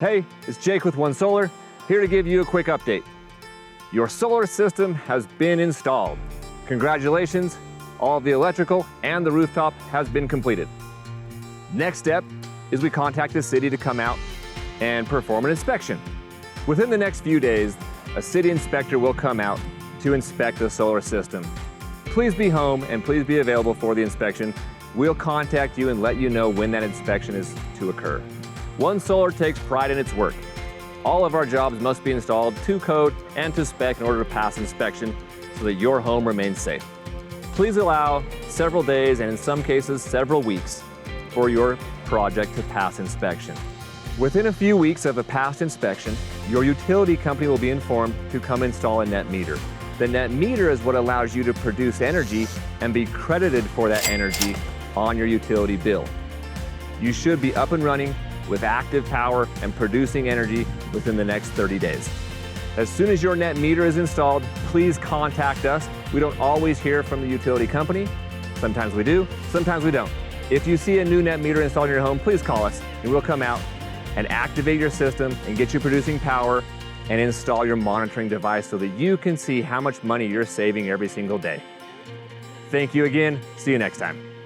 Hey, it's Jake with One Solar, here to give you a quick update. Your solar system has been installed. Congratulations, all of the electrical and the rooftop has been completed. Next step is we contact the city to come out and perform an inspection. Within the next few days, a city inspector will come out to inspect the solar system. Please be home and please be available for the inspection. We'll contact you and let you know when that inspection is to occur. One Solar takes pride in its work. All of our jobs must be installed to code and to spec in order to pass inspection so that your home remains safe. Please allow several days and in some cases several weeks for your project to pass inspection. Within a few weeks of a passed inspection, your utility company will be informed to come install a net meter. The net meter is what allows you to produce energy and be credited for that energy on your utility bill. You should be up and running with active power and producing energy within the next 30 days. As soon as your net meter is installed, please contact us. We don't always hear from the utility company. Sometimes we do, sometimes we don't. If you see a new net meter installed in your home, please call us and we'll come out and activate your system and get you producing power and install your monitoring device so that you can see how much money you're saving every single day. Thank you again. See you next time.